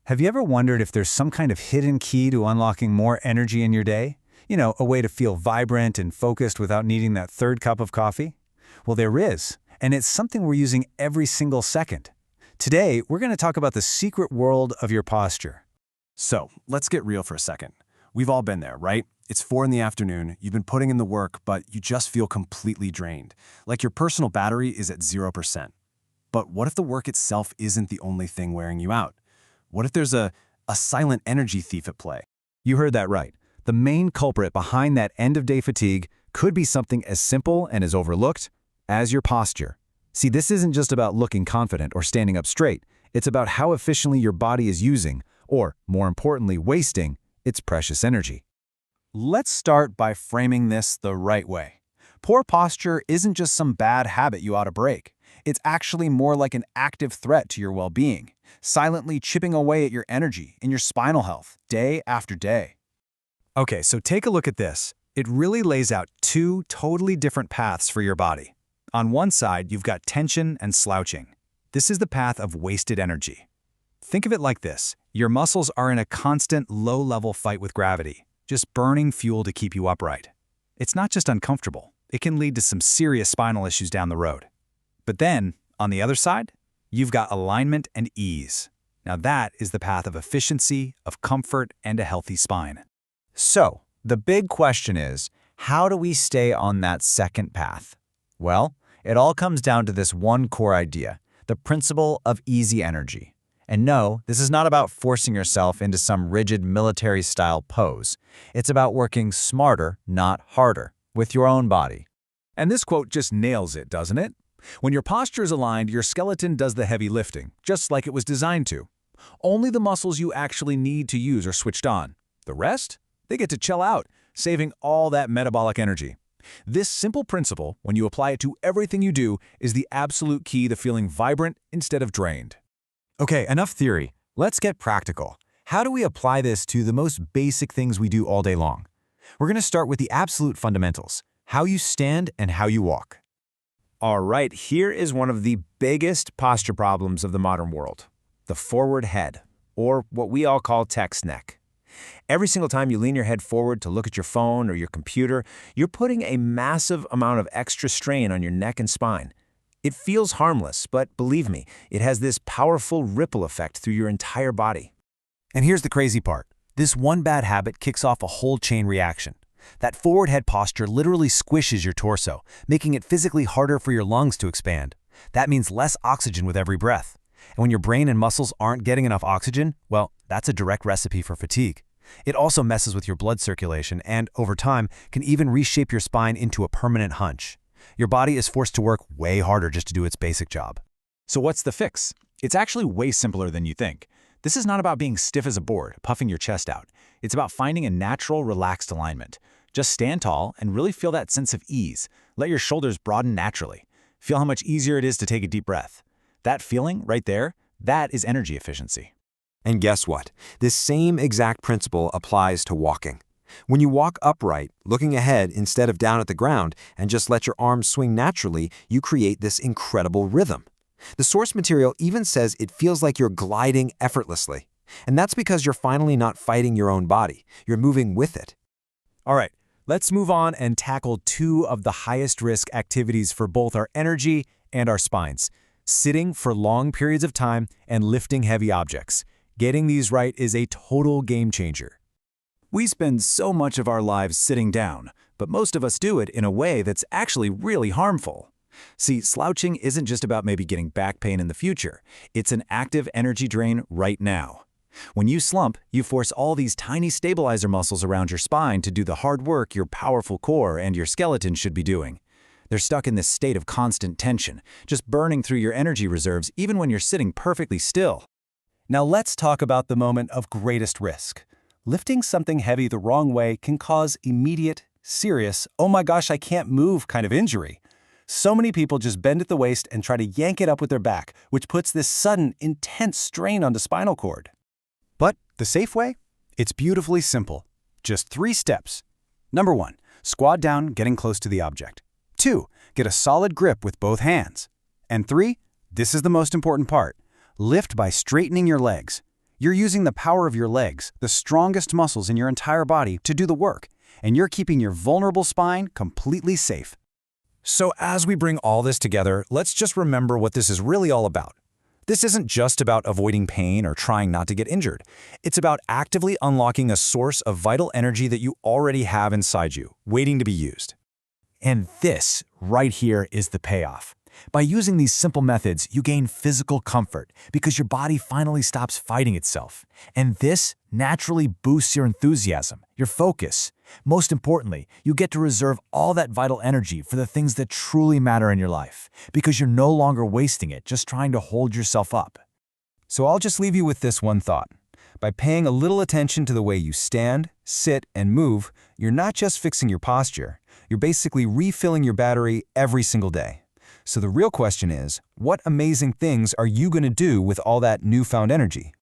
Have you ever wondered if there's some kind of hidden key to unlocking more energy in your day? A way to feel vibrant and focused without needing that third cup of coffee? Well, there is, and it's something we're using every single second. Today, we're going to talk about the secret world of your posture. So, let's get real for a second. We've all been there, right? It's 4 in the afternoon, you've been putting in the work, but you just feel completely drained. Like your personal battery is at 0%. But what if the work itself isn't the only thing wearing you out? What if there's a silent energy thief at play? You heard that right. The main culprit behind that end-of-day fatigue could be something as simple and as overlooked as your posture. See, this isn't just about looking confident or standing up straight. It's about how efficiently your body is using, or more importantly, wasting, its precious energy. Let's start by framing this the right way. Poor posture isn't just some bad habit you ought to break. It's actually more like an active threat to your well-being, silently chipping away at your energy and your spinal health day after day. Okay, so take a look at this. It really lays out two totally different paths for your body. On one side, you've got tension and slouching. This is the path of wasted energy. Think of it like this. Your muscles are in a constant low-level fight with gravity, just burning fuel to keep you upright. It's not just uncomfortable. It can lead to some serious spinal issues down the road. But then, on the other side, you've got alignment and ease. Now that is the path of efficiency, of comfort, and a healthy spine. So, the big question is, how do we stay on that second path? Well, it all comes down to this one core idea, the principle of easy energy. And no, this is not about forcing yourself into some rigid military-style pose. It's about working smarter, not harder, with your own body. And this quote just nails it, doesn't it? When your posture is aligned, your skeleton does the heavy lifting, just like it was designed to. Only the muscles you actually need to use are switched on. The rest? They get to chill out, saving all that metabolic energy. This simple principle, when you apply it to everything you do, is the absolute key to feeling vibrant instead of drained. Okay, enough theory. Let's get practical. How do we apply this to the most basic things we do all day long? We're going to start with the absolute fundamentals, how you stand and how you walk. All right, here is one of the biggest posture problems of the modern world, the forward head, or what we all call text neck. Every single time you lean your head forward to look at your phone or your computer, you're putting a massive amount of extra strain on your neck and spine. It feels harmless, but believe me, it has this powerful ripple effect through your entire body. And here's the crazy part. This one bad habit kicks off a whole chain reaction. That forward head posture literally squishes your torso, making it physically harder for your lungs to expand. That means less oxygen with every breath. And when your brain and muscles aren't getting enough oxygen, well, that's a direct recipe for fatigue. It also messes with your blood circulation and, over time, can even reshape your spine into a permanent hunch. Your body is forced to work way harder just to do its basic job. So what's the fix? It's actually way simpler than you think. This is not about being stiff as a board, puffing your chest out. It's about finding a natural, relaxed alignment. Just stand tall and really feel that sense of ease. Let your shoulders broaden naturally. Feel how much easier it is to take a deep breath. That feeling right there, that is energy efficiency. And guess what? This same exact principle applies to walking. When you walk upright, looking ahead instead of down at the ground, and just let your arms swing naturally, you create this incredible rhythm. The source material even says it feels like you're gliding effortlessly. And that's because you're finally not fighting your own body. You're moving with it. All right, let's move on and tackle two of the highest risk activities for both our energy and our spines. Sitting for long periods of time and lifting heavy objects. Getting these right is a total game changer. We spend so much of our lives sitting down, but most of us do it in a way that's actually really harmful. See, slouching isn't just about maybe getting back pain in the future. It's an active energy drain right now. When you slump, you force all these tiny stabilizer muscles around your spine to do the hard work your powerful core and your skeleton should be doing. They're stuck in this state of constant tension, just burning through your energy reserves even when you're sitting perfectly still. Now let's talk about the moment of greatest risk. Lifting something heavy the wrong way can cause immediate, serious, oh my gosh, I can't move kind of injury. So many people just bend at the waist and try to yank it up with their back, which puts this sudden, intense strain on the spinal cord. But the safe way? It's beautifully simple. Just 3 steps. Number 1, squat down, getting close to the object. 2, get a solid grip with both hands. And 3, this is the most important part, lift by straightening your legs. You're using the power of your legs, the strongest muscles in your entire body, to do the work, and you're keeping your vulnerable spine completely safe. So as we bring all this together, let's just remember what this is really all about. This isn't just about avoiding pain or trying not to get injured. It's about actively unlocking a source of vital energy that you already have inside you, waiting to be used. And this, right here, is the payoff. By using these simple methods, you gain physical comfort because your body finally stops fighting itself. And this naturally boosts your enthusiasm, your focus. Most importantly, you get to reserve all that vital energy for the things that truly matter in your life because you're no longer wasting it just trying to hold yourself up. So I'll just leave you with this one thought. By paying a little attention to the way you stand, sit, and move, you're not just fixing your posture, you're basically refilling your battery every single day. So the real question is, what amazing things are you going to do with all that newfound energy?